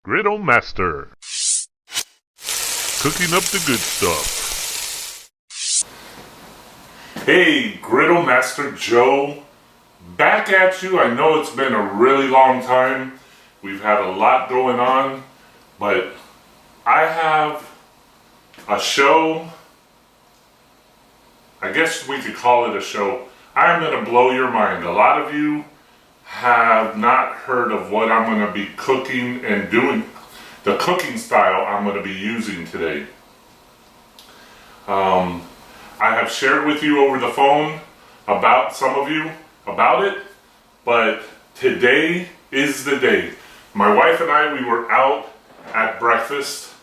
Griddle Master. Cooking up the good stuff. Hey, Griddle Master Joe. Back at you. I know it's been a really long time. We've had a lot going on, but I have a show. I guess we could call it a show. I'm going to blow your mind. A lot of you have not heard of what I'm going to be cooking and doing, the cooking style I'm going to be using today. I have shared with you over the phone about some of you about it, but today is the day. My wife and I, we were out at breakfast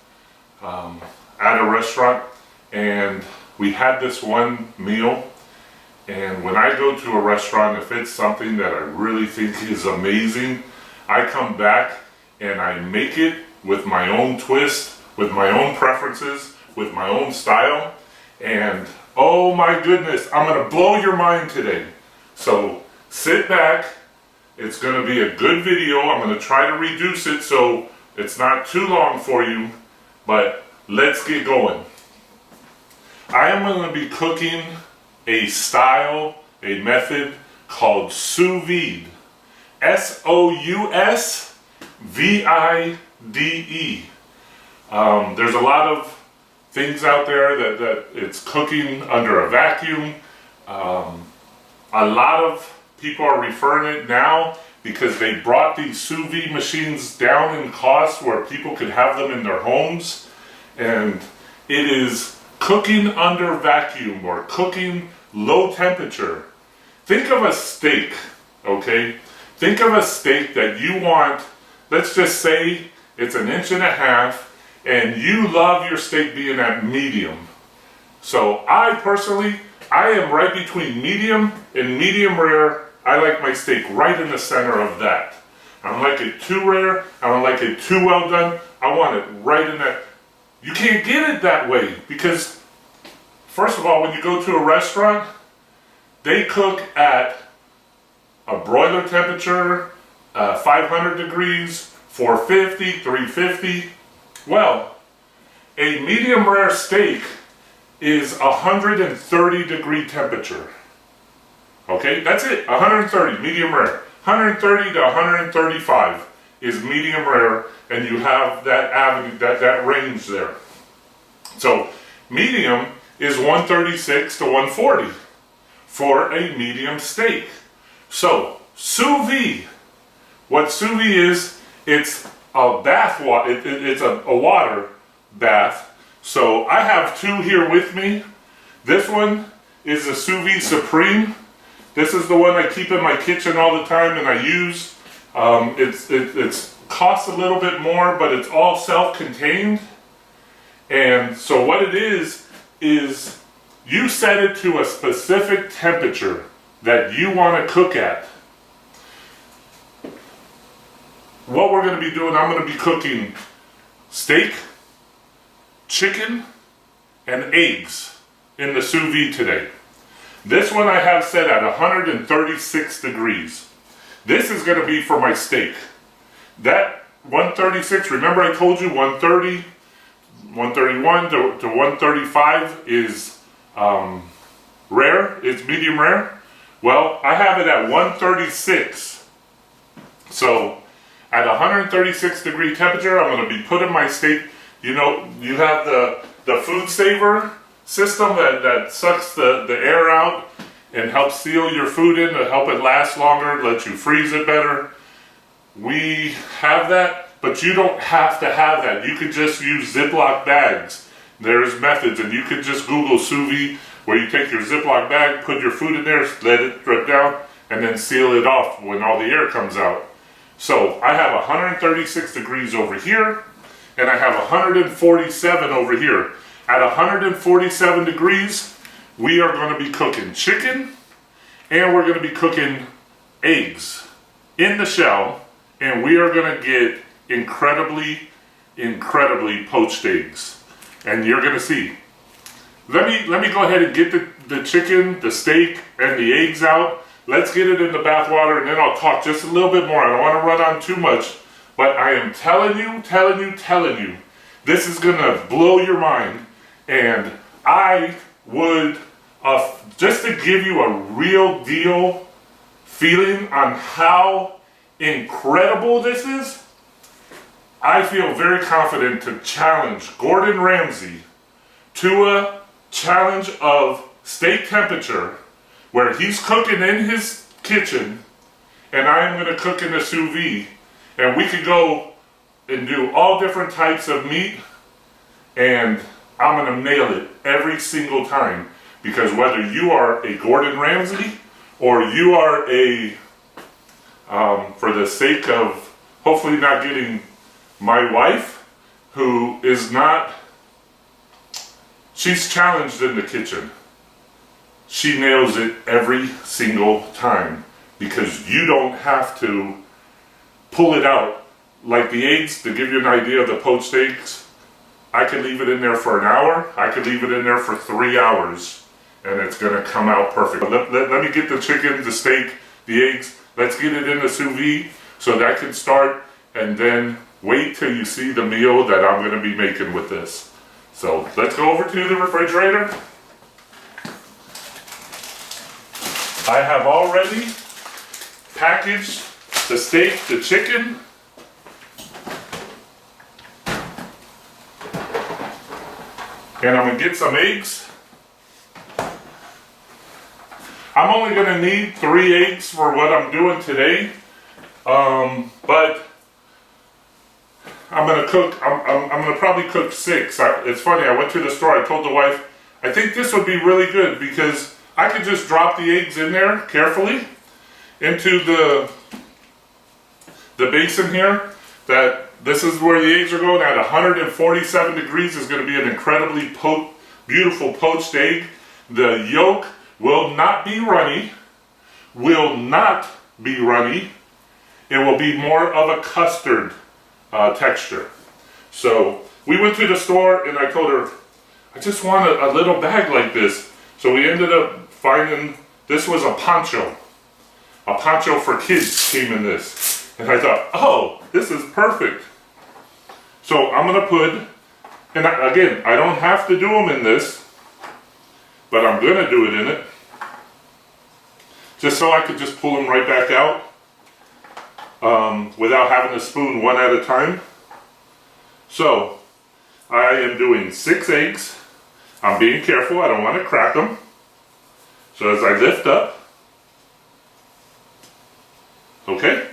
at a restaurant, and we had this one meal. And when I go to a restaurant, if it's something that I really think is amazing, I come back and I make it with my own twist, with my own preferences, with my own style. And oh my goodness, I'm gonna blow your mind today. So sit back. It's gonna be a good video. I'm gonna try to reduce it so it's not too long for you, but let's get going. I am gonna be cooking a style, a method called sous vide. S-O-U-S-V-I-D-E. There's a lot of things out there that it's cooking under a vacuum. A lot of people are referring it now because they brought these sous vide machines down in cost where people could have them in their homes. And it is cooking under vacuum or cooking low temperature. Think of a steak, okay? Think of a steak that you want, let's just say it's 1.5 inches, and you love your steak being at medium. So I personally, I am right between medium and medium rare. I like my steak right in the center of that. I don't like it too rare. I don't like it too well done. I want it right in that. You can't get it that way because first of all, when you go to a restaurant, they cook at a broiler temperature, 500 degrees, 450, 350. Well, a medium rare steak is 130 degree temperature. Okay, that's it, 130, medium rare. 130 to 135 is medium rare, and you have that avenue, that range there. So medium is 136 to 140 for a medium steak. So sous vide, what sous vide is, it's a bath water. It's a water bath. So I have two here with me. This one is the sous vide supreme. This is the one I keep in my kitchen all the time and I use. It's costs a little bit more, but it's all self-contained. And so what it is you set it to a specific temperature that you want to cook at. What we're going to be doing, I'm going to be cooking steak, chicken, and eggs in the sous vide today. This one I have set at 136 degrees. This is going to be for my steak. That 136, remember I told you 130, 131 to 135 is rare, it's medium rare. Well, I have it at 136. So at 136 degree temperature, I'm going to be putting my steak. You know, you have the food saver system that sucks the air out and helps seal your food in to help it last longer, let you freeze it better. We have that, but you don't have to have that. You could just use Ziploc bags. There's methods, and you could just Google sous vide, where you take your Ziploc bag, put your food in there, let it drip down, and then seal it off when all the air comes out. So I have 136 degrees over here, and I have 147 over here. At 147 degrees, we are going to be cooking chicken, and we're going to be cooking eggs in the shell, and we are going to get incredibly poached eggs. And you're going to see. Let me go ahead and get the chicken, the steak, and the eggs out. Let's get it in the bath water, and then I'll talk just a little bit more. I don't want to run on too much, But I am telling you, this is gonna blow your mind. And I would, just to give you a real deal feeling on how incredible this is, I feel very confident to challenge Gordon Ramsay to a challenge of steak temperature where he's cooking in his kitchen and I'm going to cook in a sous vide, and we could go and do all different types of meat, and I'm going to nail it every single time, because whether you are a Gordon Ramsay or you are a, for the sake of hopefully not getting my wife, who is not, she's challenged in the kitchen. She nails it every single time, because you don't have to pull it out. Like the eggs, to give you an idea of the poached eggs, I could leave it in there for an hour, I could leave it in there for 3 hours, and it's gonna come out perfect. Let me get the chicken, the steak, the eggs, let's get it in the sous vide so that can start, and then wait till you see the meal that I'm gonna be making with this. So let's go over to the refrigerator. I have already packaged the steak, the chicken, and I'm gonna get some eggs. I'm only gonna need 3 eggs for what I'm doing today, but I'm gonna probably cook 6. It's funny, I went to the store, I told the wife, I think this would be really good because I could just drop the eggs in there carefully into the basin here. That this is where the eggs are going at 147 degrees is going to be an incredibly beautiful poached egg. The yolk will not be runny, It will be more of a custard texture. So we went to the store and I told her, I just want a little bag like this. So we ended up finding, this was a poncho. A poncho for kids came in this. And I thought, oh, this is perfect. So I'm gonna put, and again, I don't have to do them in this, but I'm gonna do it in it. Just so I could just pull them right back out without having to spoon one at a time. So I am doing 6 eggs. I'm being careful, I don't want to crack them. So as I lift up, okay,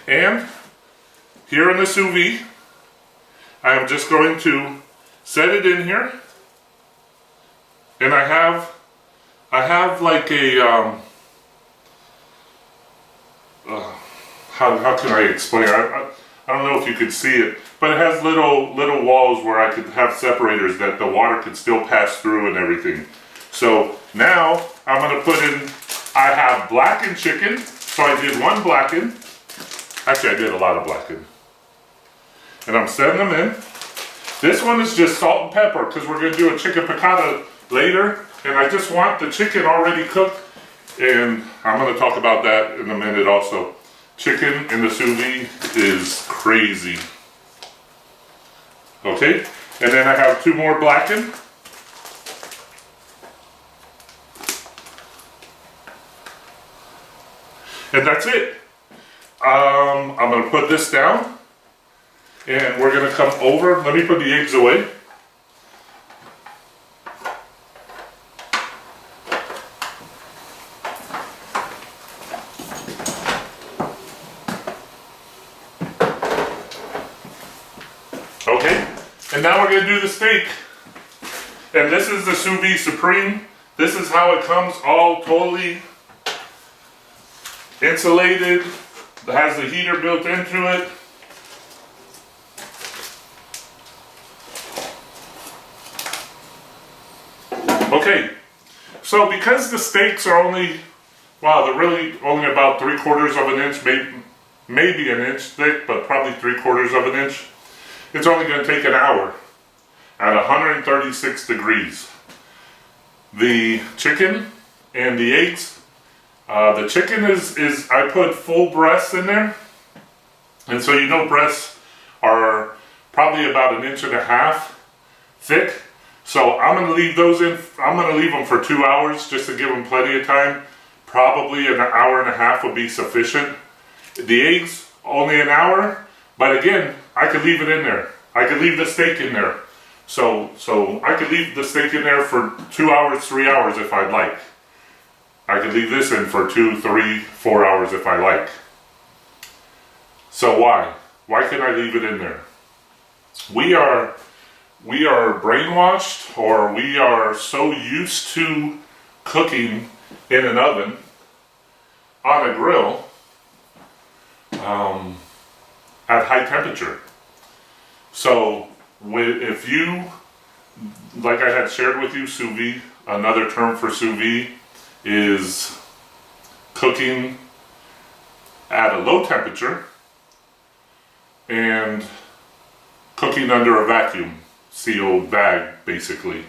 and here in the sous vide, I am just going to set it in here, and I have like a, how can I explain it? I don't know if you could see it, but it has little walls where I could have separators that the water could still pass through and everything. So now I'm going to put in, I have blackened chicken, so I did 1 blackened. Actually, I did a lot of blackened. And I'm setting them in. This one is just salt and pepper because we're going to do a chicken piccata later. And I just want the chicken already cooked. And I'm going to talk about that in a minute also. Chicken in the sous vide is crazy. Okay, and then I have 2 more blackened. And that's it. I'm going to put this down. And we're going to come over. Let me put the eggs away. Okay, and now we're going to do the steak. And this is the sous vide supreme. This is how it comes, all totally insulated. It has the heater built into it. Okay, so because the steaks are only, wow, they're really only about 3/4 of an inch, maybe an inch thick, but probably 3/4 of an inch. It's only going to take an hour at 136 degrees. The chicken and the eggs, the chicken is I put full breasts in there. And so you know breasts probably about 1.5 inches thick. So I'm going to leave those in. I'm going to leave them for 2 hours just to give them plenty of time. Probably an hour and a half will be sufficient. The eggs, only an hour, but again, I could leave it in there. I could leave the steak in there. So I could leave the steak in there for 2 hours, 3 hours if I'd like. I could leave this in for 2, 3, 4 hours if I like. So why? Why can I leave it in there? We are brainwashed, or we are so used to cooking in an oven, on a grill, at high temperature. So if you, like I had shared with you, sous vide, another term for sous vide is cooking at a low temperature and cooking under a vacuum sealed bag, basically.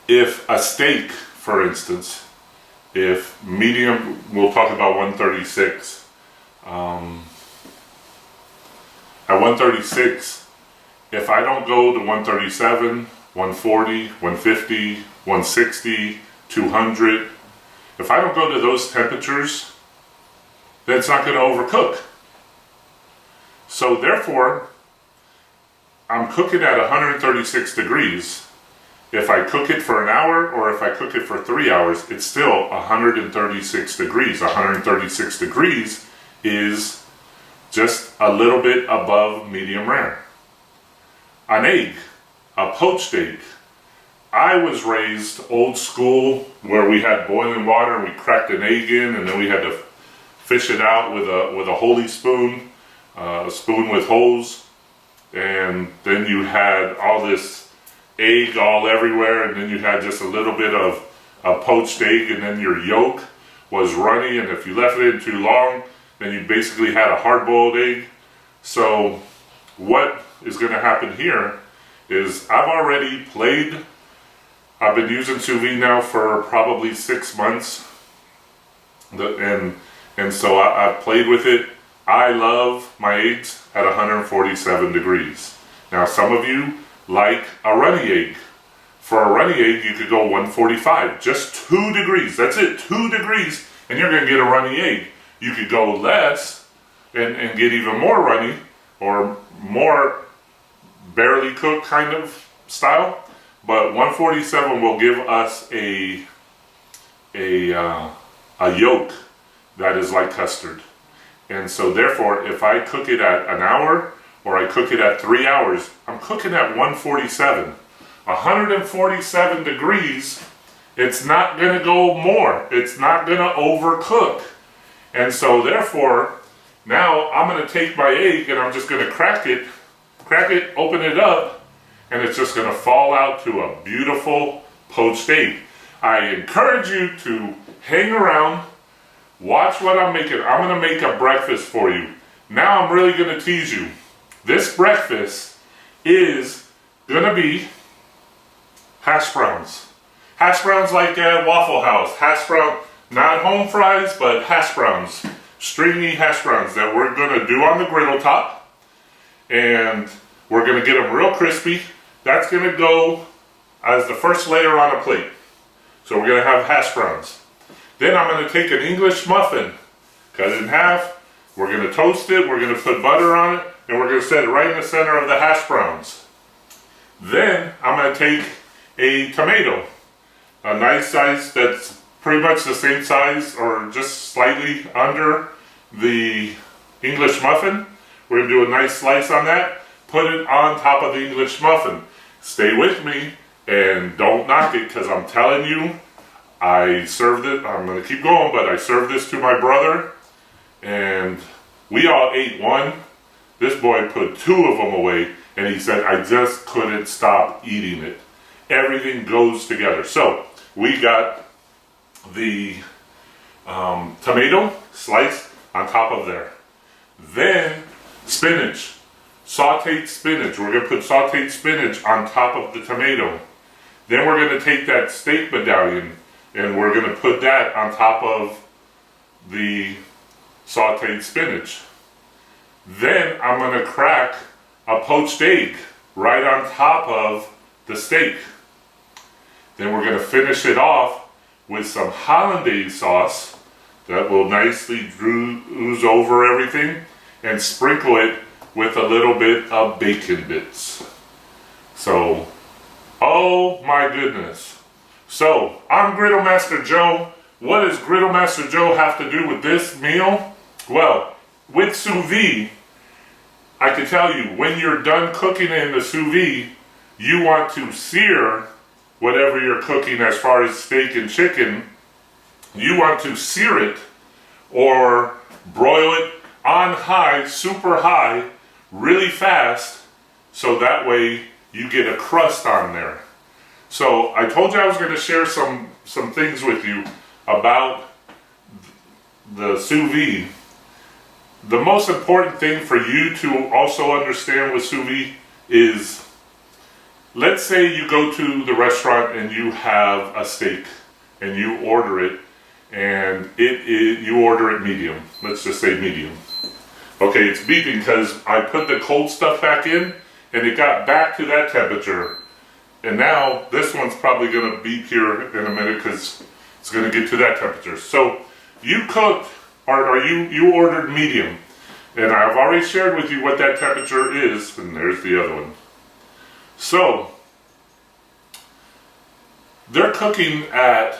If a steak, for instance, if medium, we'll talk about 136. At 136, if I don't go to 137, 140, 150, 160, 200, if I don't go to those temperatures, then it's not going to overcook. So therefore, I'm cooking at 136 degrees. If I cook it for an hour or if I cook it for 3 hours, it's still 136 degrees. 136 degrees is just a little bit above medium rare. An egg, a poached egg. I was raised old school where we had boiling water and we cracked an egg in and then we had to fish it out with a holy spoon, a spoon with holes, and then you had all this egg all everywhere, and then you had just a little bit of a poached egg, and then your yolk was runny, and if you left it in too long, then you basically had a hard-boiled egg. So what is going to happen here is I've been using sous vide now for probably 6 months, and so I've played with it. I love my eggs at 147 degrees. Now some of you like a runny egg. For a runny egg, you could go 145, just 2 degrees. That's it, 2 degrees, and you're going to get a runny egg. You could go less and get even more runny, or more barely cooked kind of style. But 147 will give us a yolk that is like custard. And so therefore, if I cook it at an hour or I cook it at 3 hours, I'm cooking at 147. 147 degrees, it's not going to go more. It's not going to overcook. And so therefore, now I'm going to take my egg and I'm just going to crack it, open it up, and it's just going to fall out to a beautiful poached egg. I encourage you to hang around, watch what I'm making. I'm going to make a breakfast for you. Now I'm really going to tease you. This breakfast is going to be hash browns. Hash browns like at Waffle House. Hash brown, not home fries, but hash browns. Stringy hash browns that we're going to do on the griddle top. And we're going to get them real crispy. That's going to go as the first layer on a plate. So we're going to have hash browns. Then I'm going to take an English muffin, cut it in half. We're going to toast it. We're going to put butter on it. And we're going to set it right in the center of the hash browns. Then I'm going to take a tomato, a nice size that's pretty much the same size or just slightly under the English muffin. We're going to do a nice slice on that, put it on top of the English muffin. Stay with me and don't knock it, because I'm telling you, I served it, I'm going to keep going, but I served this to my brother and we all ate one. This boy put 2 of them away and he said, I just couldn't stop eating it. Everything goes together. So we got the tomato sliced on top of there. Then spinach, sauteed spinach. We're going to put sauteed spinach on top of the tomato. Then we're going to take that steak medallion and we're going to put that on top of the sauteed spinach. Then I'm going to crack a poached egg right on top of the steak. Then we're going to finish it off with some hollandaise sauce that will nicely ooze over everything, and sprinkle it with a little bit of bacon bits. So, oh my goodness. So, I'm Griddle Master Joe. What does Griddle Master Joe have to do with this meal? Well, with sous vide, I can tell you, when you're done cooking in the sous vide, you want to sear whatever you're cooking as far as steak and chicken. You want to sear it or broil it on high, super high, really fast, so that way you get a crust on there. So I told you I was going to share some things with you about the sous vide. The most important thing for you to also understand with sous vide is, let's say you go to the restaurant and you have a steak and you order it, and you order it medium. Let's just say medium. Okay, it's beeping because I put the cold stuff back in and it got back to that temperature. And now this one's probably going to beep here in a minute because it's going to get to that temperature. So you cooked, or you ordered medium. And I've already shared with you what that temperature is. And there's the other one. So they're cooking at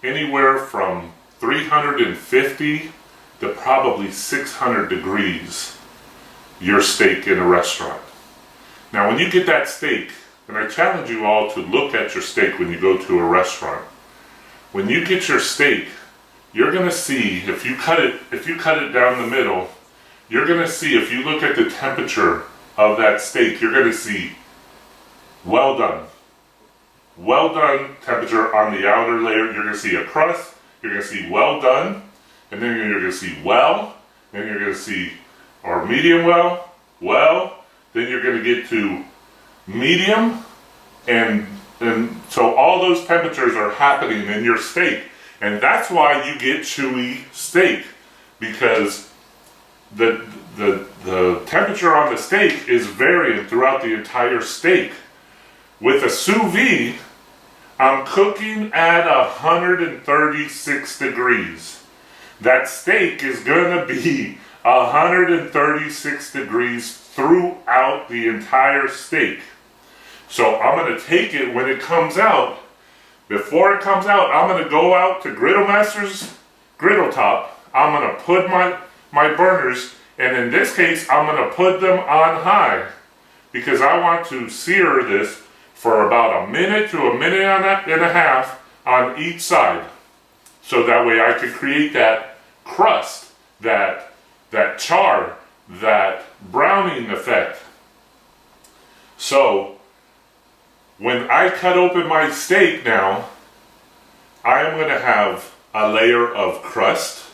anywhere from 350 to probably 600 degrees, your steak in a restaurant. Now when you get that steak, and I challenge you all to look at your steak when you go to a restaurant. When you get your steak, you're going to see, if you cut it down the middle, you're going to see, if you look at the temperature of that steak, you're going to see well done. Well done temperature on the outer layer. You're going to see a crust. You're going to see well done. And then you're going to see well. Then you're going to see, or medium well. Well. Then you're going to get to medium. And so all those temperatures are happening in your steak. And that's why you get chewy steak. Because the temperature on the steak is varying throughout the entire steak. With a sous vide, I'm cooking at 136 degrees. That steak is going to be 136 degrees throughout the entire steak. So I'm going to take it when it comes out. Before it comes out, I'm going to go out to Griddle Master's griddle top. I'm going to put my burners, and in this case, I'm going to put them on high because I want to sear this for about a minute to a minute and a half on each side. So that way I can create that crust, that char, that browning effect. So when I cut open my steak now, I am going to have a layer of crust,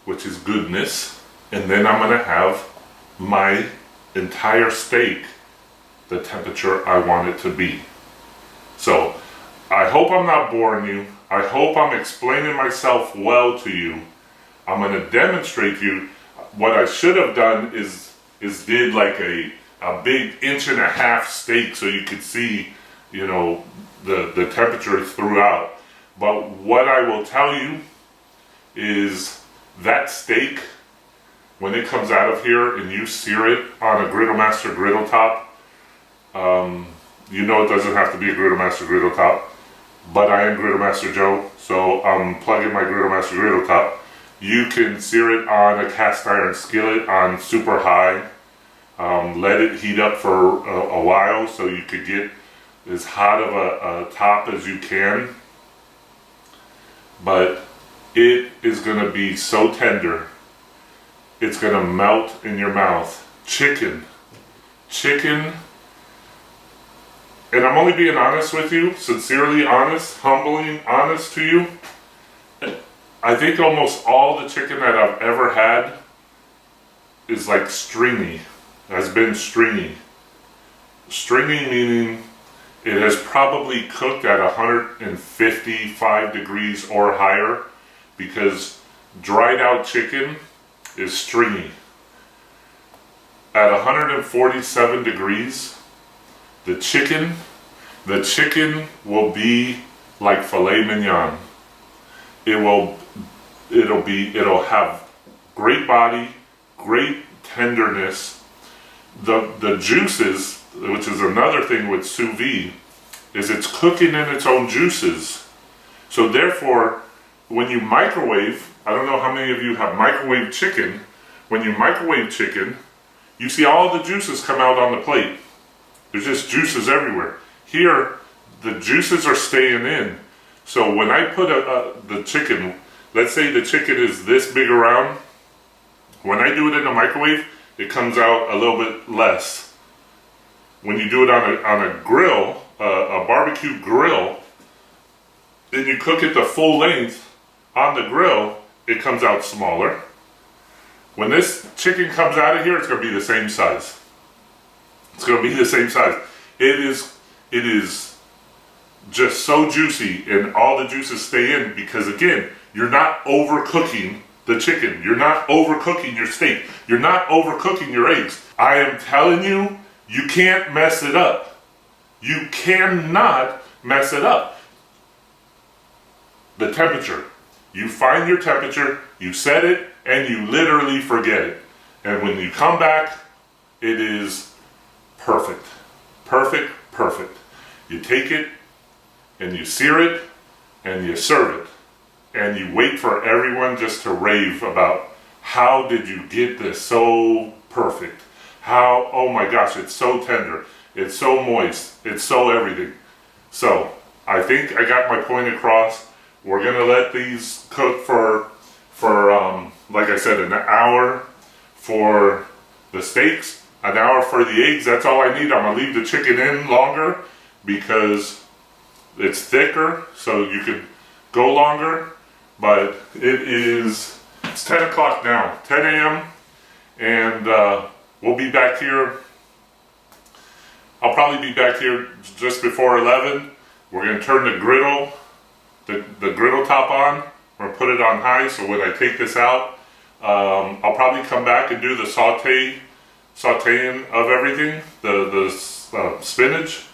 which is goodness, and then I'm going to have my entire steak the temperature I want it to be. So I hope I'm not boring you. I hope I'm explaining myself well to you. I'm going to demonstrate you. What I should have done is did like a big 1.5 inch steak so you could see, you know, the temperature throughout. But what I will tell you is that steak, when it comes out of here and you sear it on a Griddle Master griddle top, you know it doesn't have to be a Griddle Master griddle top, but I am Griddle Master Joe, so I'm plugging my Griddle Master griddle top. You can sear it on a cast iron skillet on super high. Let it heat up for a while so you could get as hot of a top as you can. But it is going to be so tender. It's going to melt in your mouth. Chicken. And I'm only being honest with you, sincerely honest, humbling honest to you. I think almost all the chicken that I've ever had is like stringy, has been stringy. Stringy meaning it has probably cooked at 155 degrees or higher, because dried out chicken is stringy. at 147 degrees, the chicken will be like filet mignon. It'll have great body, great tenderness. The juices, which is another thing with sous vide, is it's cooking in its own juices. So therefore, when you microwave, I don't know how many of you have microwave chicken. When you microwave chicken, you see all the juices come out on the plate. There's just juices everywhere. Here, the juices are staying in. So when I put the chicken, let's say the chicken is this big around, when I do it in the microwave, it comes out a little bit less. When you do it on a grill, a barbecue grill, and you cook it the full length on the grill, it comes out smaller. When this chicken comes out of here, it's going to be the same size. It's going to be the same size. It is just so juicy, and all the juices stay in because, again, you're not overcooking the chicken. You're not overcooking your steak. You're not overcooking your eggs. I am telling you, you can't mess it up. You cannot mess it up. The temperature. You find your temperature, you set it, and you literally forget it. And when you come back, it is perfect. Perfect, perfect. You take it, and you sear it, and you serve it. And you wait for everyone just to rave about how did you get this so perfect? How, oh my gosh, it's so tender. It's so moist. It's so everything. So, I think I got my point across. We're gonna let these cook for like I said, an hour for the steaks, an hour for the eggs. That's all I need. I'm gonna leave the chicken in longer because it's thicker, so you could go longer. But it's 10 o'clock now, 10 a.m. and we'll be back here. I'll probably be back here just before 11. We're gonna turn the griddle top on. We're gonna put it on high, so when I take this out, I'll probably come back and do the sauteing of everything, the spinach,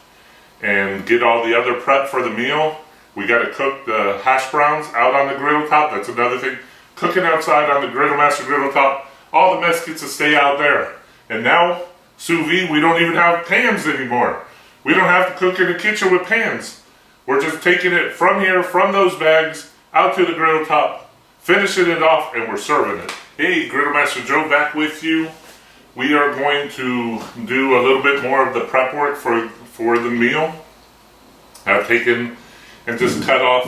and get all the other prep for the meal. We got to cook the hash browns out on the griddle top. That's another thing. Cooking outside on the Griddle Master griddle top, all the mess gets to stay out there. And now, sous vide, we don't even have pans anymore. We don't have to cook in the kitchen with pans. We're just taking it from here, from those bags, out to the griddle top, finishing it off, and we're serving it. Hey, Griddle Master Joe back with you. We are going to do a little bit more of the prep work for the meal. I've taken and just cut off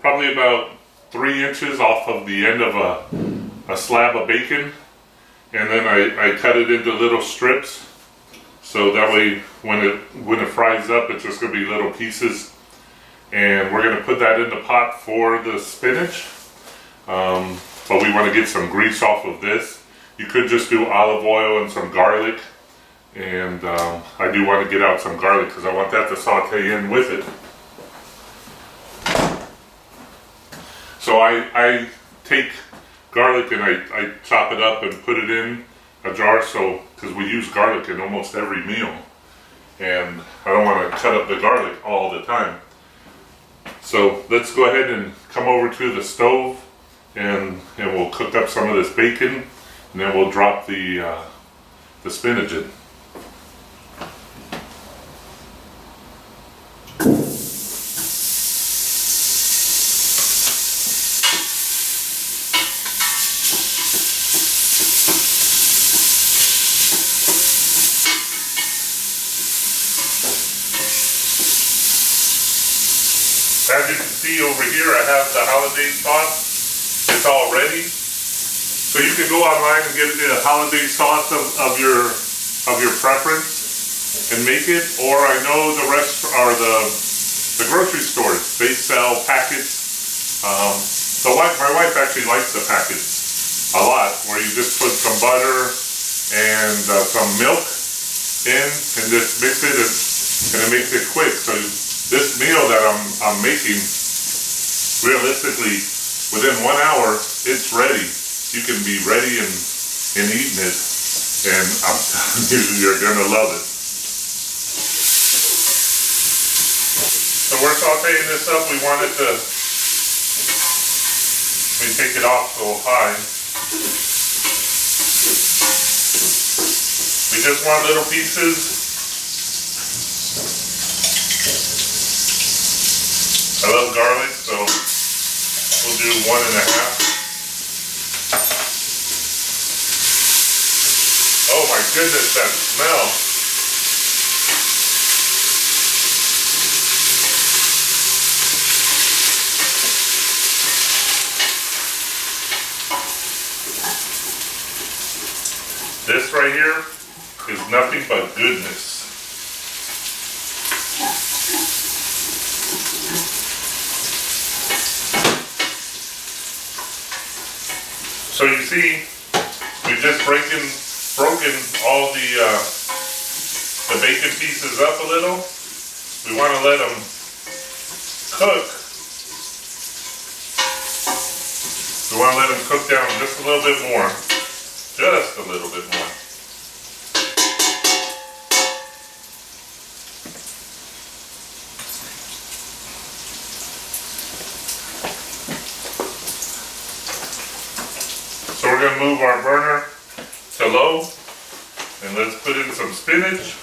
probably about 3 inches off of the end of a slab of bacon, and then I cut it into little strips, so that way when it fries up, it's just going to be little pieces. And we're going to put that in the pot for the spinach, but we want to get some grease off of this. You could just do olive oil and some garlic, and I do want to get out some garlic because I want that to saute in with it. So I take garlic and I chop it up and put it in a jar, so because we use garlic in almost every meal, and I don't want to cut up the garlic all the time. So let's go ahead and come over to the stove, and we'll cook up some of this bacon, and then we'll drop the spinach in. As you can see over here, I have the holiday sauce. It's all ready. So you can go online and get the holiday sauce of your preference and make it. Or I know the rest are the grocery stores. They sell packets. My wife actually likes the packets a lot, where you just put some butter and some milk in and just mix it, and it makes it quick. So this meal that I'm making, realistically, within 1 hour, it's ready. You can be ready and eating it. and I'm telling you, you're gonna love it. So we're sauteing this up. We want it to, we take it off so high. We just want little pieces. I love garlic, so we'll do 1.5. Oh my goodness, that smell. This right here is nothing but goodness. So you see, we just broken all the bacon pieces up a little. We want to let them cook. We want to let them cook down just a little bit more. Just a little bit more. So we're going to move our burner to low, and let's put in some spinach.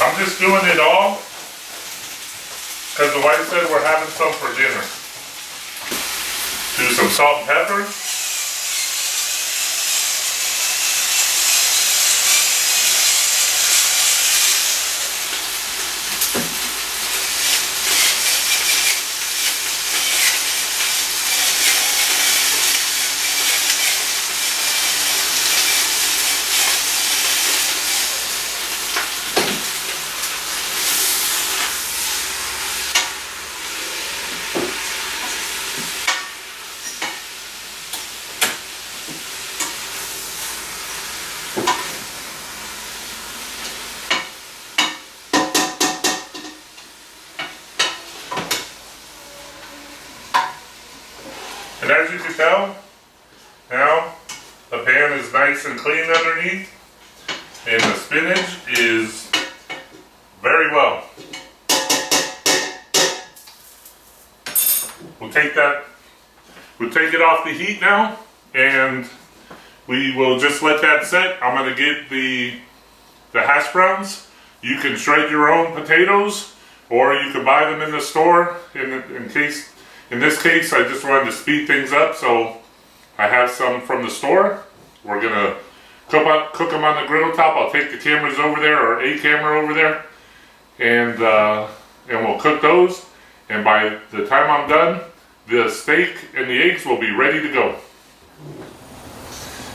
I'm just doing it all because the wife said we're having some for dinner. Do some salt and pepper. And as you can tell, now the pan is nice and clean underneath, and the spinach is very well. We'll take it off the heat now, and we will just let that sit. I'm going to get the hash browns. You can shred your own potatoes, or you can buy them in the store. In this case, I just wanted to speed things up, so I have some from the store. We're gonna cook them on the griddle top. I'll take the cameras over there, or a camera over there, and we'll cook those. And by the time I'm done, the steak and the eggs will be ready to go.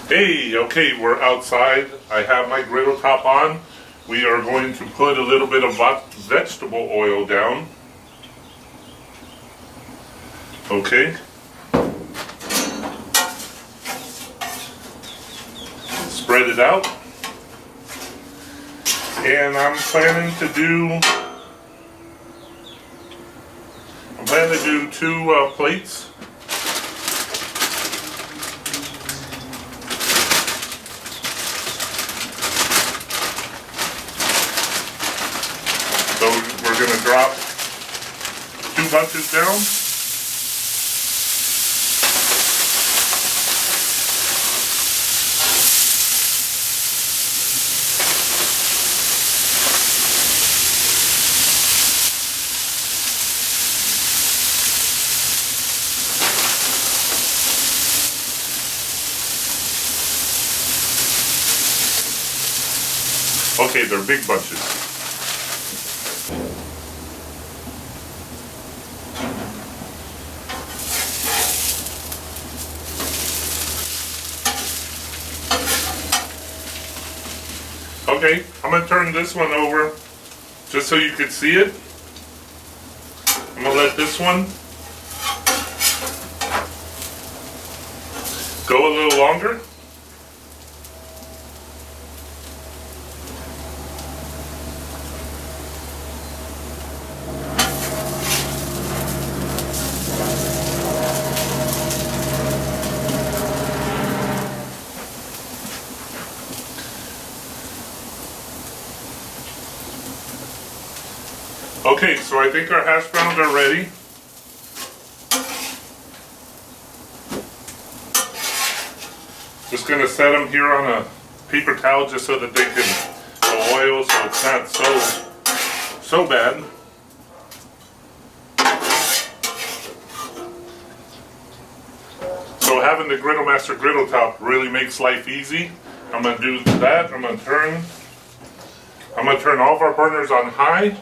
Hey, okay, we're outside. I have my griddle top on. We are going to put a little bit of vegetable oil down. Okay. Spread it out. And I'm planning to do 2 plates. So we're going to drop 2 bunches down. Okay, they're big bunches. Okay, I'm going to turn this one over just so you can see it. let this one go a little longer. Okay, so I think our hash browns are ready. Just gonna set them here on a paper towel just so that they can the oil, so it's not so bad. So having the Griddle Master griddle top really makes life easy. I'm gonna do that. I'm gonna turn all of our burners on high.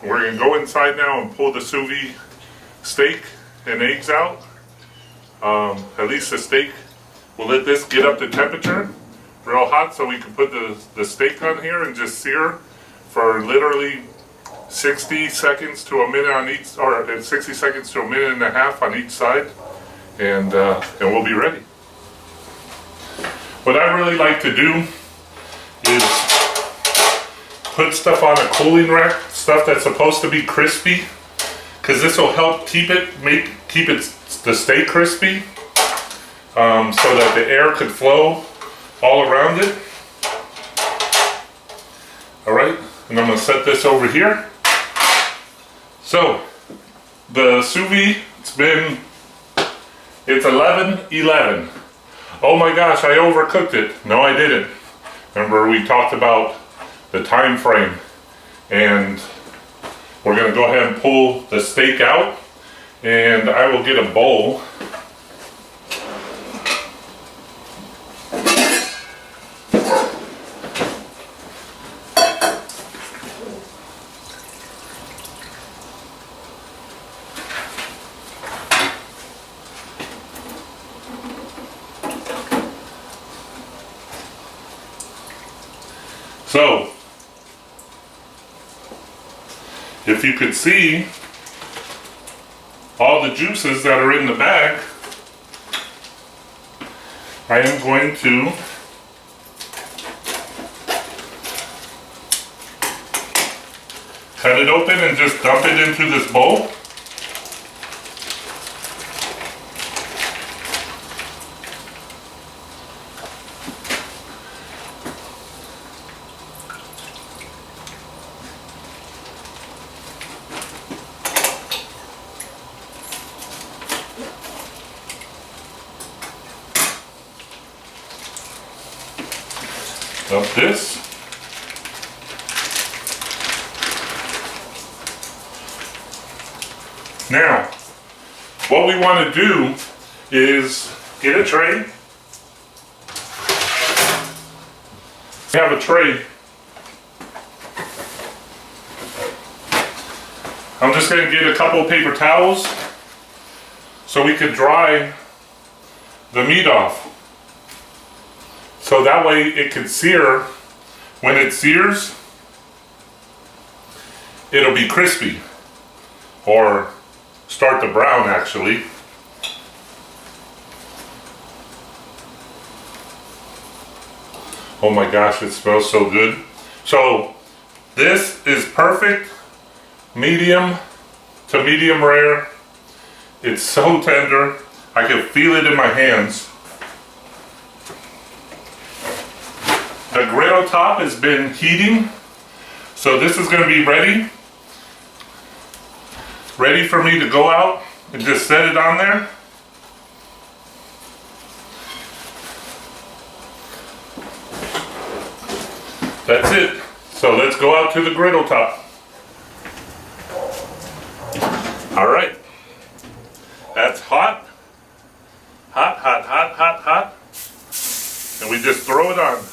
We're going to go inside now and pull the sous vide steak and eggs out. At least the steak. We'll let this get up to temperature real hot so we can put the steak on here and just sear for literally 60 seconds to a minute on each, or 60 seconds to a minute and a half on each side, and we'll be ready. What I really like to do is put stuff on a cooling rack, stuff that's supposed to be crispy, because this will help keep it to stay crispy, so that the air could flow all around it. All right, and I'm gonna set this over here. So the sous vide, it's 11:11. Oh my gosh, I overcooked it. No, I didn't. Remember we talked about the time frame, and we're going to go ahead and pull the steak out, and I will get a bowl. So if you could see all the juices that are in the bag, I am going to cut it open and just dump it into this bowl. Of this. Now, what we want to do is get a tray. We have a tray. I'm just going to get a couple of paper towels so we could dry the meat off. So that way it can sear. When it sears, it'll be crispy, or start to brown actually. Oh my gosh, it smells so good. So this is perfect, medium to medium rare. It's so tender, I can feel it in my hands. The griddle top has been heating, so this is going to be ready for me to go out and just set it on there. That's it. So let's go out to the griddle top. All right. That's hot. Hot, hot, hot, hot, hot. And we just throw it on.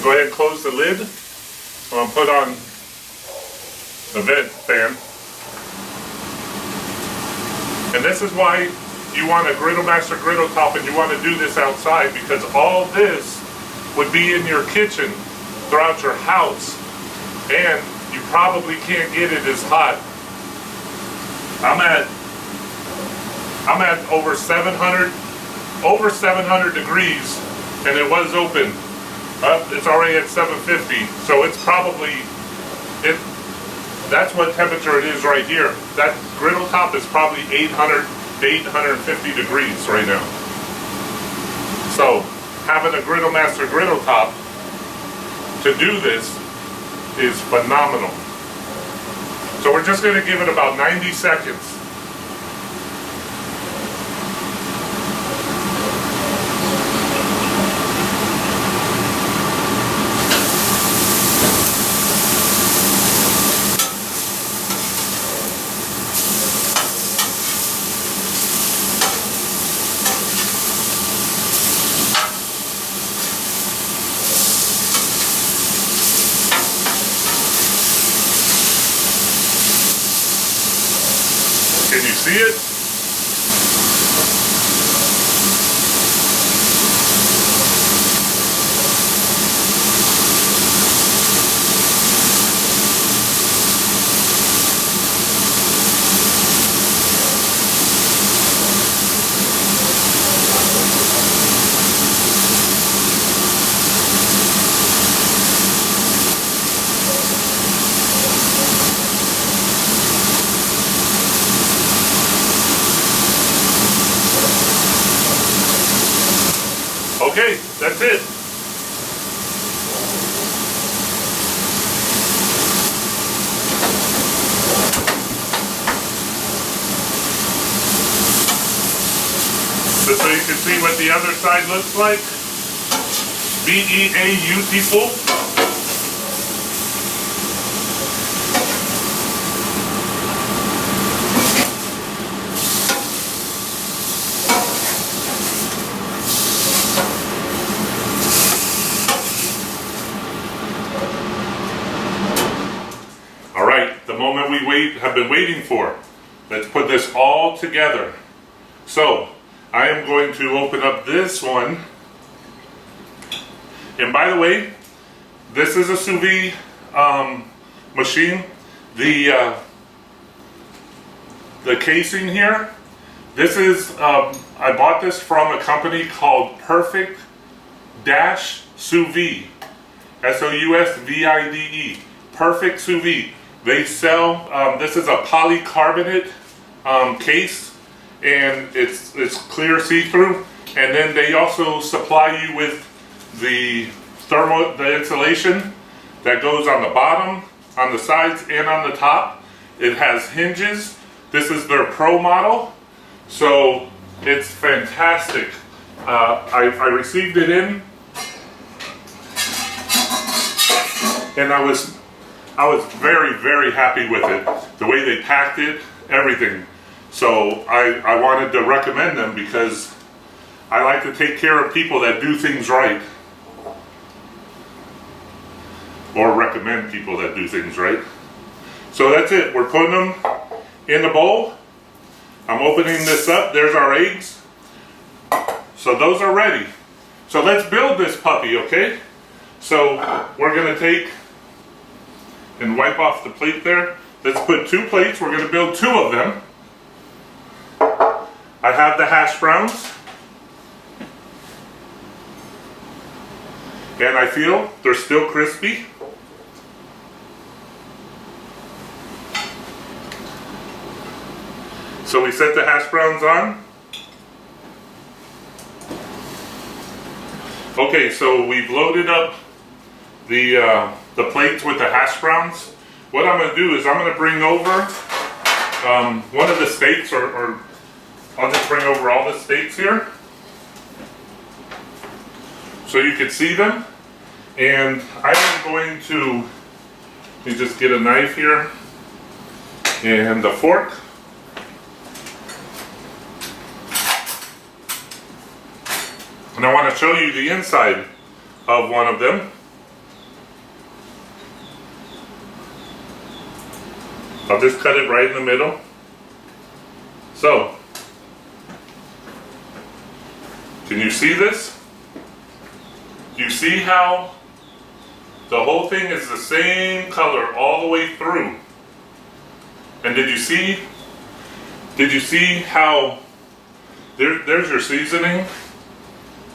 Go ahead and close the lid. I'm going to put on the vent fan. And this is why you want a Griddle Master griddle top and you want to do this outside, because all this would be in your kitchen throughout your house, and you probably can't get it as hot. I'm at over 700 degrees, and it was open. It's already at 750, so it's probably that's what temperature it is right here. That griddle top is probably 800 to 850 degrees right now. So having a Griddle Master griddle top to do this is phenomenal. So we're just going to give it about 90 seconds. Can you see it? Okay, that's it. Just so you can see what the other side looks like. Beautiful. All right, the moment we have been waiting for. Let's put this all together. So, I am going to open up this one. And by the way, this is a sous vide machine. The casing here, this is, I bought this from a company called Perfect Dash Sous Vide. SOUSVIDE. Perfect Sous Vide. They sell, this is a polycarbonate case, and it's clear see-through, and then they also supply you with the insulation that goes on the bottom, on the sides, and on the top. It has hinges. This is their Pro model, so it's fantastic. I received it in, and I was very, very happy with it. The way they packed it, everything. So I wanted to recommend them because I like to take care of people that do things right. Or recommend people that do things right. So that's it. We're putting them in the bowl. I'm opening this up. There's our eggs. So those are ready. So let's build this puppy, okay? So we're going to take and wipe off the plate there. Let's put 2 plates. We're going to build 2 of them. I have the hash browns. And I feel they're still crispy. So we set the hash browns on. Okay, so we've loaded up the plates with the hash browns. What I'm going to do is I'm going to bring over one of the steaks, or I'll just bring over all the steaks here so you can see them. And I am going to, let me just get a knife here and a fork. And I want to show you the inside of one of them. I'll just cut it right in the middle. So, Can you see this? You see how the whole thing is the same color all the way through? And did you see how there's your seasoning,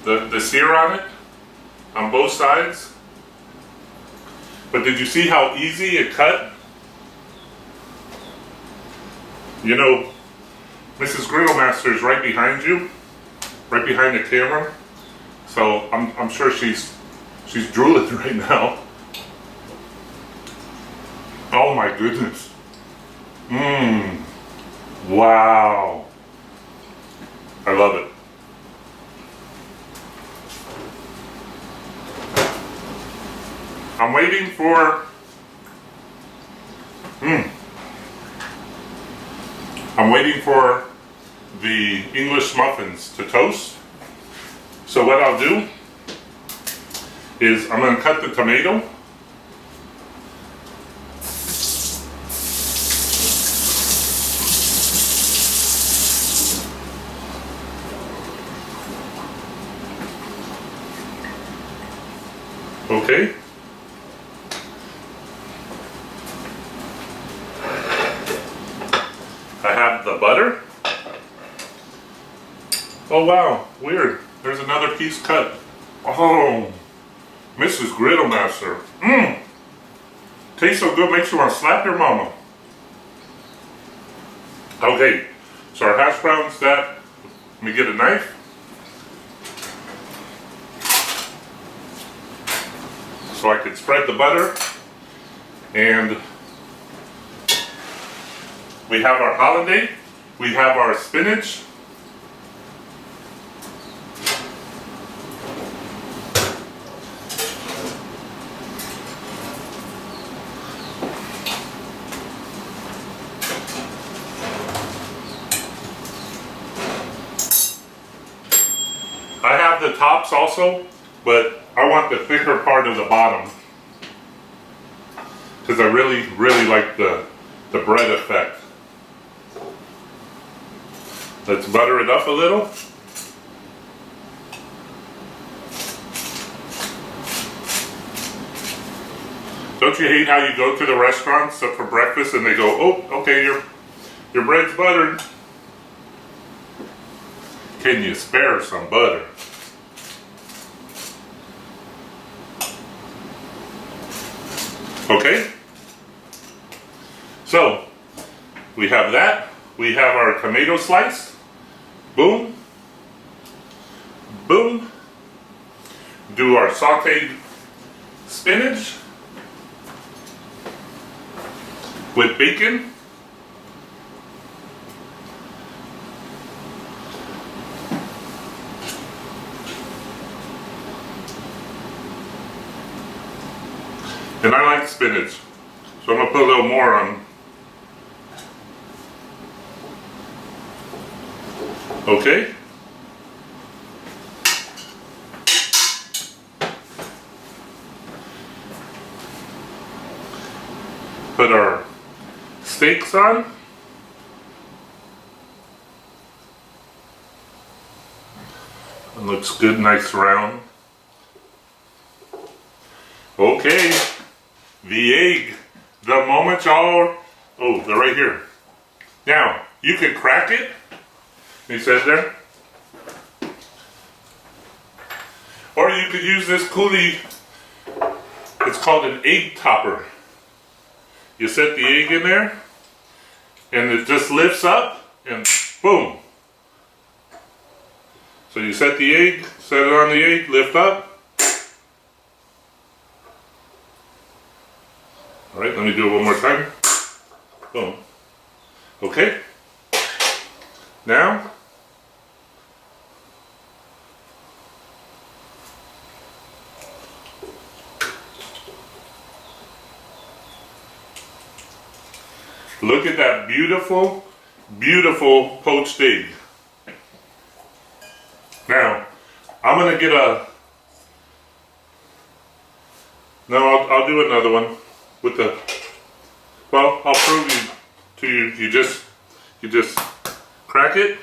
the sear on it, on both sides? But did you see how easy it cut? You know, Mrs. Griddle Master is right behind you, right behind the camera. So I'm sure she's drooling right now. Oh my goodness. Wow. I love it. I'm waiting for I'm waiting for the English muffins to toast. So what I'll do is I'm going to cut the tomato. Okay. I have the butter. Oh wow, weird. There's another piece cut. Oh, Mrs. Griddle Master. Tastes so good, makes you want to slap your mama. Okay, so our hash browns, that, let me get a knife. So I can spread the butter. And we have our hollandaise. We have our spinach. I have the tops also, but I want the thicker part of the bottom because I really like the bread effect. Let's butter it up a little. Don't you hate how you go to the restaurants for breakfast and they go, oh, okay, your bread's buttered. Can you spare some butter? Okay, so we have that. We have our tomato slice. Boom, boom. Do our sauteed spinach with bacon. And I like spinach, so I'm going to put a little more on. Okay. Put our steaks on. It looks good, nice round. Okay. The egg. The moment y'all, oh, they're right here. Now, you can crack it. It says there. Or you could use this coolie. It's called an egg topper. You set the egg in there, and it just lifts up, and boom. So you set the egg, set it on the egg, lift up. All right, let me do it one more time. Boom. Okay. Now, look at that beautiful, beautiful poached egg. Now, I'm gonna get a. No, I'll do another one with the. Well, I'll prove you to you. You just crack it.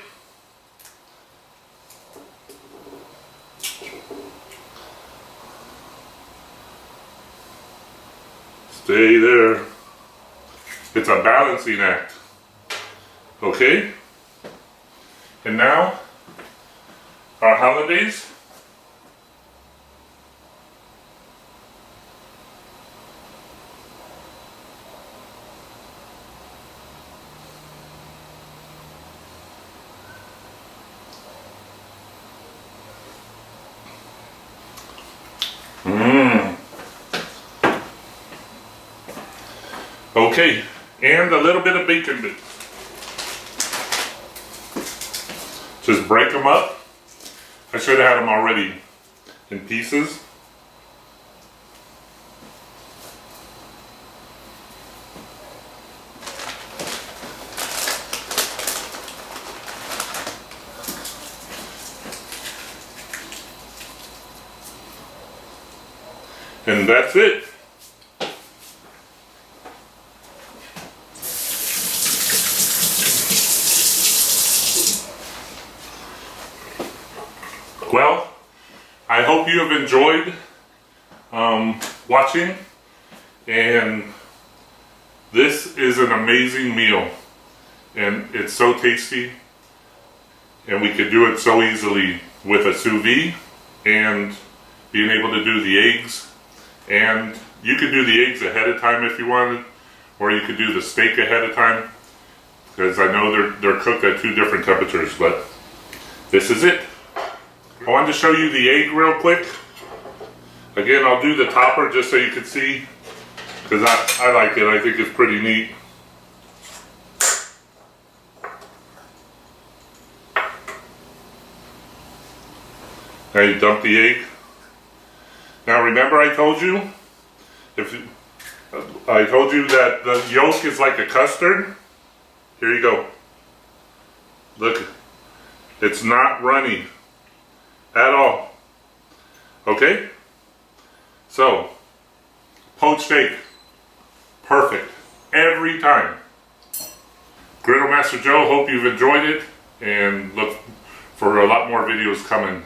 Stay there. It's a balancing act. Okay? And now, our hollandaise. Okay, and a little bit of bacon bits. Just break them up. I should have had them already in pieces. And that's it. Well, I hope you have enjoyed watching, and this is an amazing meal, and it's so tasty, and we could do it so easily with a sous vide and being able to do the eggs. And you could do the eggs ahead of time if you wanted, or you could do the steak ahead of time, because I know they're cooked at 2 different temperatures, but this is it. I wanted to show you the egg real quick. Again, I'll do the topper just so you can see, because I like it. I think it's pretty neat. Now you dump the egg. Now remember I told you, I told you that the yolk is like a custard. Here you go. Look, it's not runny at all. Okay? So, poached egg. Perfect. Every time. Griddle Master Joe, hope you've enjoyed it, and look for a lot more videos coming